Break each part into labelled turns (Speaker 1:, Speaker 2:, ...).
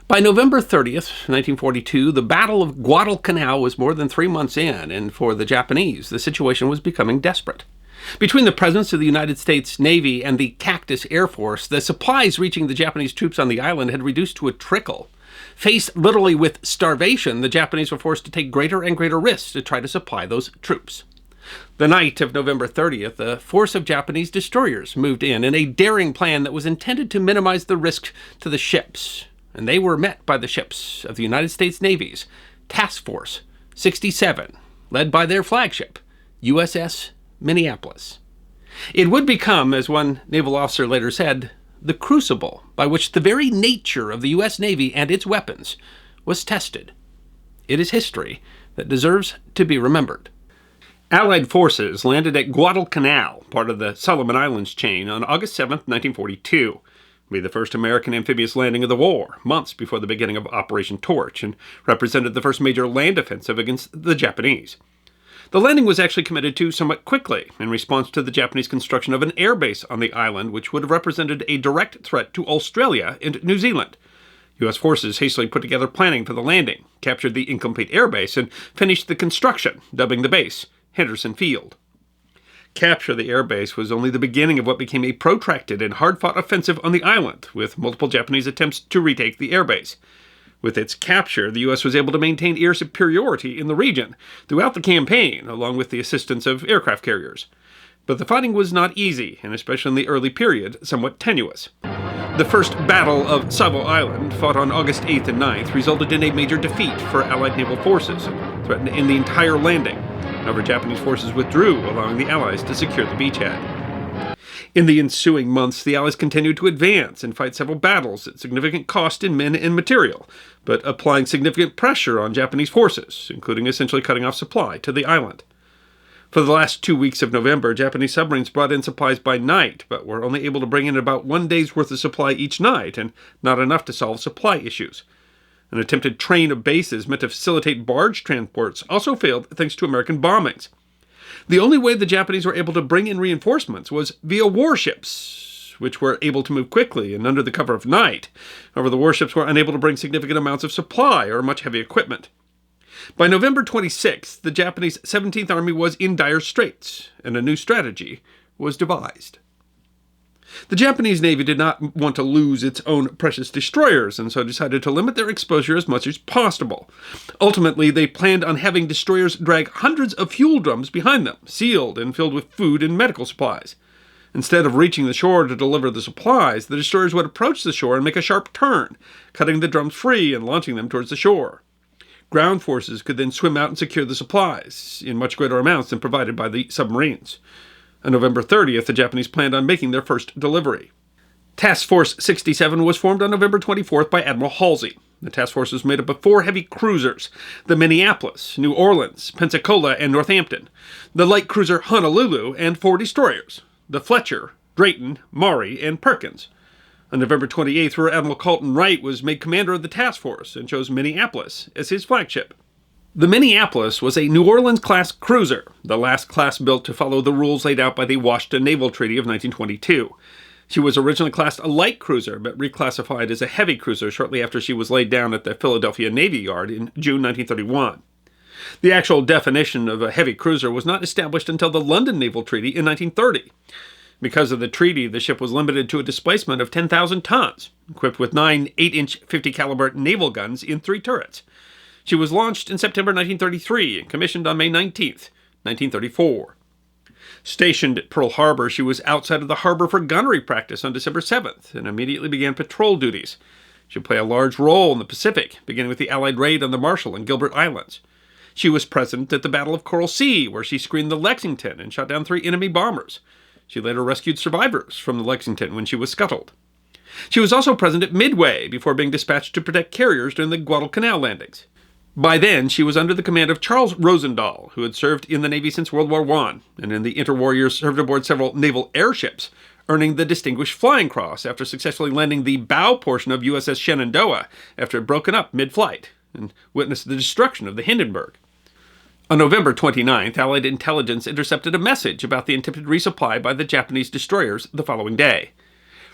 Speaker 1: By November 30th, 1942, the Battle of Guadalcanal was more than 3 months in, and for the Japanese, the situation was becoming desperate. Between the presence of the United States Navy and the Cactus Air Force, the supplies reaching the Japanese troops on the island had reduced to a trickle. Faced literally with starvation, the Japanese were forced to take greater and greater risks to try to supply those troops. The night of November 30th, a force of Japanese destroyers moved in a daring plan that was intended to minimize the risk to the ships, and they were met by the ships of the United States Navy's Task Force 67, led by their flagship, USS Minneapolis. It would become, as one naval officer later said, the crucible by which the very nature of the U.S. Navy and its weapons was tested. It is history that deserves to be remembered. Allied forces landed at Guadalcanal, part of the Solomon Islands chain, on August 7, 1942. It would be the first American amphibious landing of the war, months before the beginning of Operation Torch, and represented the first major land offensive against the Japanese. The landing was actually committed to somewhat quickly in response to the Japanese construction of an airbase on the island, which would have represented a direct threat to Australia and New Zealand. U.S. forces hastily put together planning for the landing, captured the incomplete airbase, and finished the construction, dubbing the base Henderson Field. Capture of the airbase was only the beginning of what became a protracted and hard-fought offensive on the island, with multiple Japanese attempts to retake the airbase. With its capture, the U.S. was able to maintain air superiority in the region throughout the campaign, along with the assistance of aircraft carriers. But the fighting was not easy, and especially in the early period, somewhat tenuous. The First Battle of Savo Island, fought on August 8th and 9th, resulted in a major defeat for Allied naval forces and threatened to end the entire landing. However, Japanese forces withdrew, allowing the Allies to secure the beachhead. In the ensuing months, the Allies continued to advance and fight several battles at significant cost in men and material, but applying significant pressure on Japanese forces, including essentially cutting off supply to the island. For the last 2 weeks of November, Japanese submarines brought in supplies by night, but were only able to bring in about 1 day's worth of supply each night, and not enough to solve supply issues. An attempted train of bases meant to facilitate barge transports also failed thanks to American bombings. The only way the Japanese were able to bring in reinforcements was via warships, which were able to move quickly and under the cover of night. However, the warships were unable to bring significant amounts of supply or much heavy equipment. By November 26th, the Japanese 17th Army was in dire straits, and a new strategy was devised. The Japanese Navy did not want to lose its own precious destroyers, and so decided to limit their exposure as much as possible. Ultimately, they planned on having destroyers drag hundreds of fuel drums behind them, sealed and filled with food and medical supplies. Instead of reaching the shore to deliver the supplies, the destroyers would approach the shore and make a sharp turn, cutting the drums free and launching them towards the shore. Ground forces could then swim out and secure the supplies, in much greater amounts than provided by the submarines. On November 30th, the Japanese planned on making their first delivery. Task Force 67 was formed on November 24th by Admiral Halsey. The task force was made up of 4 heavy cruisers, the Minneapolis, New Orleans, Pensacola, and Northampton, the light cruiser Honolulu, and 4 destroyers, the Fletcher, Drayton, Maury, and Perkins. On November 28th, Rear Admiral Carlton Wright was made commander of the task force and chose Minneapolis as his flagship. The Minneapolis was a New Orleans-class cruiser, the last class built to follow the rules laid out by the Washington Naval Treaty of 1922. She was originally classed a light cruiser, but reclassified as a heavy cruiser shortly after she was laid down at the Philadelphia Navy Yard in June 1931. The actual definition of a heavy cruiser was not established until the London Naval Treaty in 1930. Because of the treaty, the ship was limited to a displacement of 10,000 tons, equipped with 9 8-inch 50-caliber naval guns in 3 turrets. She was launched in September 1933 and commissioned on May 19, 1934. Stationed at Pearl Harbor, she was outside of the harbor for gunnery practice on December 7th and immediately began patrol duties. She would play a large role in the Pacific, beginning with the Allied raid on the Marshall and Gilbert Islands. She was present at the Battle of Coral Sea, where she screened the Lexington and shot down 3 enemy bombers. She later rescued survivors from the Lexington when she was scuttled. She was also present at Midway before being dispatched to protect carriers during the Guadalcanal landings. By then, she was under the command of Charles Rosendahl, who had served in the Navy since World War I, and in the interwar years served aboard several naval airships, earning the Distinguished Flying Cross after successfully landing the bow portion of USS Shenandoah after it had broken up mid-flight, and witnessed the destruction of the Hindenburg. On November 29th, Allied intelligence intercepted a message about the attempted resupply by the Japanese destroyers the following day.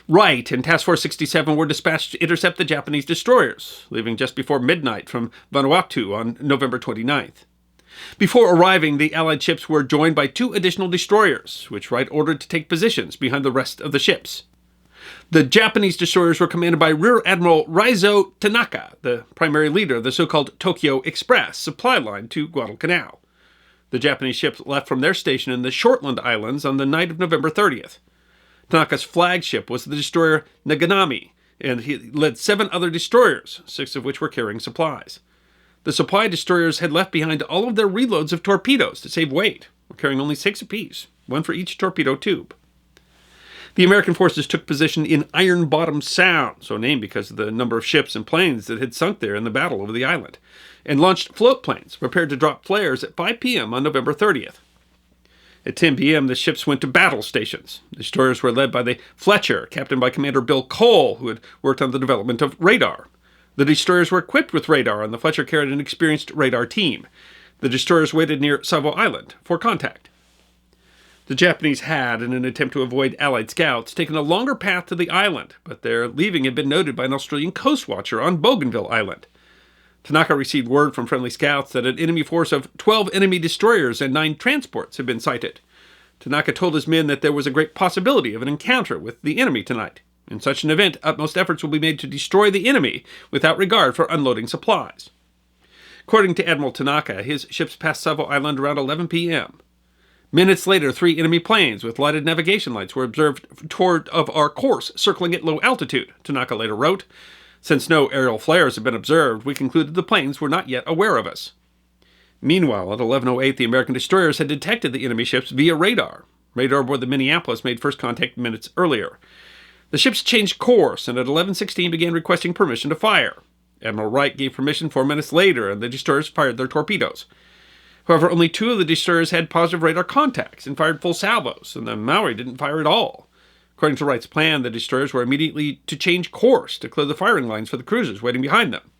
Speaker 1: Wright and Task Force 67 were dispatched to intercept the Japanese destroyers, leaving just before midnight from Vanuatu on November 29th. Before arriving, the Allied ships were joined by 2 additional destroyers, which Wright ordered to take positions behind the rest of the ships. The Japanese destroyers were commanded by Rear Admiral Raizo Tanaka, the primary leader of the so-called Tokyo Express supply line to Guadalcanal. The Japanese ships left from their station in the Shortland Islands on the night of November 30th. Tanaka's flagship was the destroyer Naganami, and he led 7 other destroyers, 6 of which were carrying supplies. The supply destroyers had left behind all of their reloads of torpedoes to save weight, carrying only 6 apiece, 1 for each torpedo tube. The American forces took position in Iron Bottom Sound, so named because of the number of ships and planes that had sunk there in the battle over the island, and launched float planes prepared to drop flares at 5 p.m. on November 30th. At 10 p.m., the ships went to battle stations. The destroyers were led by the Fletcher, captained by Commander Bill Cole, who had worked on the development of radar. The destroyers were equipped with radar, and the Fletcher carried an experienced radar team. The destroyers waited near Savo Island for contact. The Japanese had, in an attempt to avoid Allied scouts, taken a longer path to the island, but their leaving had been noted by an Australian coast watcher on Bougainville Island. Tanaka received word from friendly scouts that an enemy force of 12 enemy destroyers and 9 transports had been sighted. Tanaka told his men that there was a great possibility of an encounter with the enemy tonight. In such an event, utmost efforts will be made to destroy the enemy without regard for unloading supplies. According to Admiral Tanaka, his ships passed Savo Island around 11 p.m. Minutes later, 3 enemy planes with lighted navigation lights were observed toward of our course, circling at low altitude, Tanaka later wrote. Since no aerial flares had been observed, we concluded the planes were not yet aware of us. Meanwhile, at 11:08, the American destroyers had detected the enemy ships via radar. Radar aboard the Minneapolis made first contact minutes earlier. The ships changed course, and at 11:16 began requesting permission to fire. Admiral Wright gave permission 4 minutes later, and the destroyers fired their torpedoes. However, only 2 of the destroyers had positive radar contacts and fired full salvos, and the Maui didn't fire at all. According to Wright's plan, the destroyers were immediately to change course to clear the firing lines for the cruisers waiting behind them.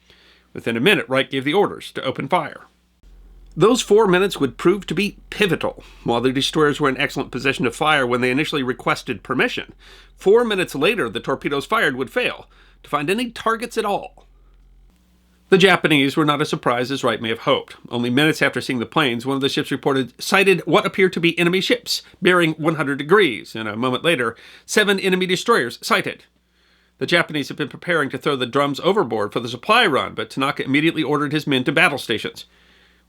Speaker 1: Within a minute, Wright gave the orders to open fire. Those 4 minutes would prove to be pivotal. While the destroyers were in excellent position to fire when they initially requested permission, 4 minutes later the torpedoes fired would fail to find any targets at all. The Japanese were not as surprised as Wright may have hoped. Only minutes after seeing the planes, one of the ships reported sighted what appeared to be enemy ships, bearing 100 degrees, and a moment later, 7 enemy destroyers sighted. The Japanese had been preparing to throw the drums overboard for the supply run, but Tanaka immediately ordered his men to battle stations.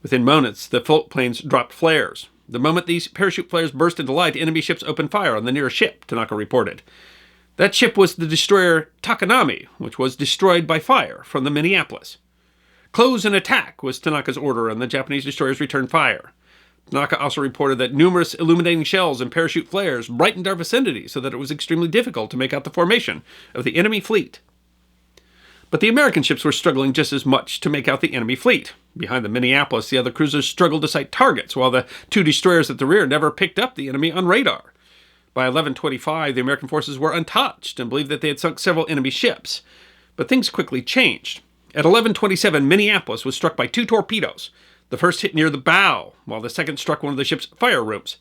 Speaker 1: Within moments, the float planes dropped flares. The moment these parachute flares burst into light, enemy ships opened fire on the nearest ship, Tanaka reported. That ship was the destroyer Takanami, which was destroyed by fire from the Minneapolis. Close and attack was Tanaka's order, and the Japanese destroyers returned fire. Tanaka also reported that numerous illuminating shells and parachute flares brightened our vicinity so that it was extremely difficult to make out the formation of the enemy fleet. But the American ships were struggling just as much to make out the enemy fleet. Behind the Minneapolis, the other cruisers struggled to sight targets, while the 2 destroyers at the rear never picked up the enemy on radar. By 11:25, the American forces were untouched and believed that they had sunk several enemy ships. But things quickly changed. At 11:27, Minneapolis was struck by 2 torpedoes. The first hit near the bow, while the second struck one of the ship's fire rooms.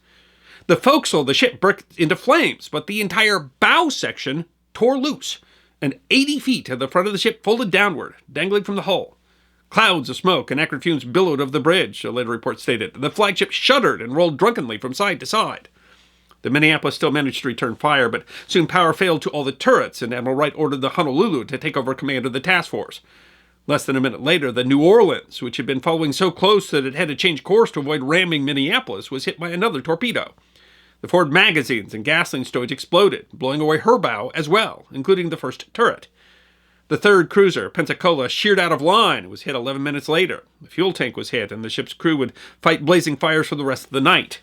Speaker 1: The forecastle of the ship burst into flames, but the entire bow section tore loose, and 80 feet of the front of the ship folded downward, dangling from the hull. Clouds of smoke and acrid fumes billowed over the bridge, a later report stated. The flagship shuddered and rolled drunkenly from side to side. The Minneapolis still managed to return fire, but soon power failed to all the turrets, and Admiral Wright ordered the Honolulu to take over command of the task force. Less than a minute later, the New Orleans, which had been following so close that it had to change course to avoid ramming Minneapolis, was hit by another torpedo. The forward magazines and gasoline stowage exploded, blowing away her bow as well, including the first turret. The third cruiser, Pensacola, sheared out of line and was hit 11 minutes later. The fuel tank was hit, and the ship's crew would fight blazing fires for the rest of the night.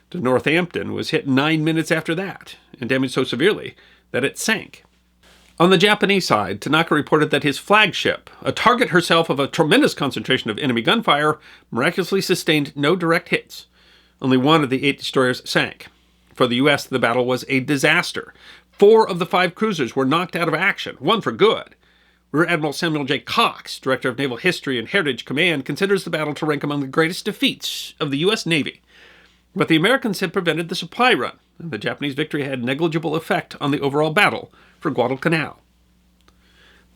Speaker 1: The Northampton was hit 9 minutes after that, and damaged so severely that it sank. On the Japanese side, Tanaka reported that his flagship, a target herself of a tremendous concentration of enemy gunfire, miraculously sustained no direct hits. Only 1 of the 8 destroyers sank. For the U.S., the battle was a disaster. 4 of the 5 cruisers were knocked out of action, 1 for good. Rear Admiral Samuel J. Cox, Director of Naval History and Heritage Command, considers the battle to rank among the greatest defeats of the U.S. Navy. But the Americans had prevented the supply run, and the Japanese victory had negligible effect on the overall battle for Guadalcanal.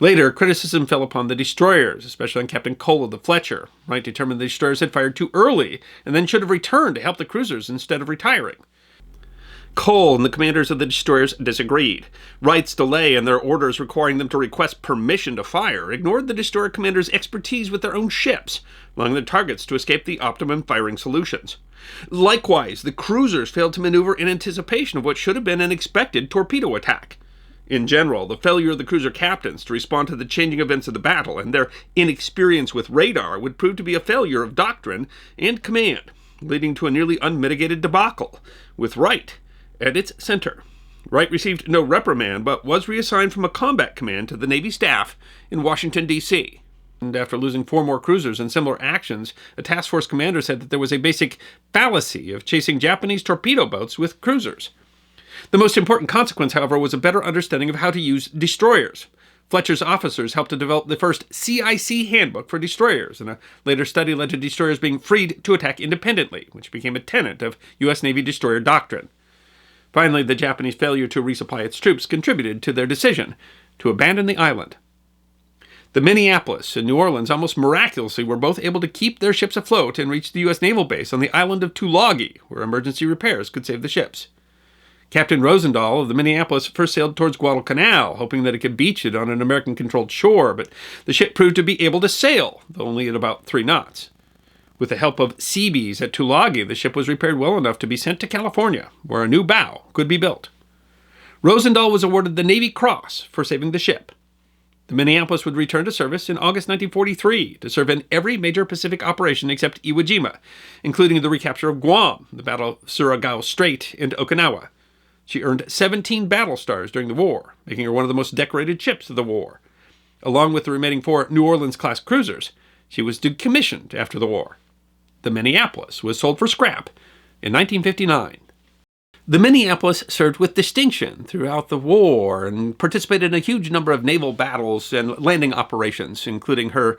Speaker 1: Later, criticism fell upon the destroyers, especially on Captain Cole of the Fletcher. Wright determined the destroyers had fired too early and then should have returned to help the cruisers instead of retiring. Cole and the commanders of the destroyers disagreed. Wright's delay and their orders requiring them to request permission to fire ignored the destroyer commanders' expertise with their own ships, allowing their targets to escape the optimum firing solutions. Likewise, the cruisers failed to maneuver in anticipation of what should have been an expected torpedo attack. In general, the failure of the cruiser captains to respond to the changing events of the battle and their inexperience with radar would prove to be a failure of doctrine and command, leading to a nearly unmitigated debacle, with Wright at its center. Wright received no reprimand, but was reassigned from a combat command to the Navy staff in Washington, D.C. And after losing 4 more cruisers in similar actions, a task force commander said that there was a basic fallacy of chasing Japanese torpedo boats with cruisers. The most important consequence, however, was a better understanding of how to use destroyers. Fletcher's officers helped to develop the first CIC handbook for destroyers, and a later study led to destroyers being freed to attack independently, which became a tenet of U.S. Navy destroyer doctrine. Finally, the Japanese failure to resupply its troops contributed to their decision to abandon the island. The Minneapolis and New Orleans almost miraculously were both able to keep their ships afloat and reach the U.S. naval base on the island of Tulagi, where emergency repairs could save the ships. Captain Rosendahl of the Minneapolis first sailed towards Guadalcanal, hoping that it could beach it on an American-controlled shore, but the ship proved to be able to sail, though only at about 3 knots. With the help of Seabees at Tulagi, the ship was repaired well enough to be sent to California, where a new bow could be built. Rosendahl was awarded the Navy Cross for saving the ship. The Minneapolis would return to service in August 1943 to serve in every major Pacific operation except Iwo Jima, including the recapture of Guam, the Battle of Surigao Strait, and Okinawa. She earned 17 battle stars during the war, making her one of the most decorated ships of the war. Along with the remaining 4 New Orleans-class cruisers, she was decommissioned after the war. The Minneapolis was sold for scrap in 1959. The Minneapolis served with distinction throughout the war and participated in a huge number of naval battles and landing operations, including her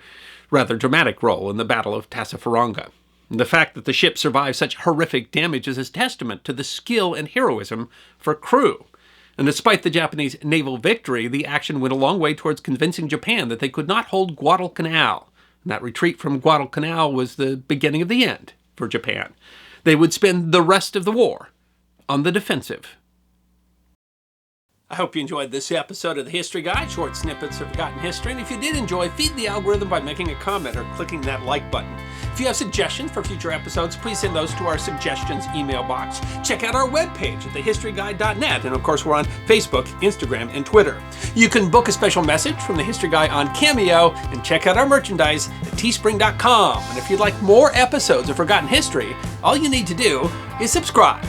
Speaker 1: rather dramatic role in the Battle of Tassafaronga. The fact that the ship survived such horrific damage is a testament to the skill and heroism of her crew. And despite the Japanese naval victory, the action went a long way towards convincing Japan that they could not hold Guadalcanal. And that retreat from Guadalcanal was the beginning of the end for Japan. They would spend the rest of the war on the defensive. I hope you enjoyed this episode of the History Guide, short snippets of forgotten history. And if you did enjoy, feed the algorithm by making a comment or clicking that like button. If you have suggestions for future episodes, please send those to our suggestions email box. Check out our webpage at thehistoryguide.net. And of course, we're on Facebook, Instagram, and Twitter. You can book a special message from the History Guy on Cameo and check out our merchandise at teespring.com. And if you'd like more episodes of Forgotten History, all you need to do is subscribe.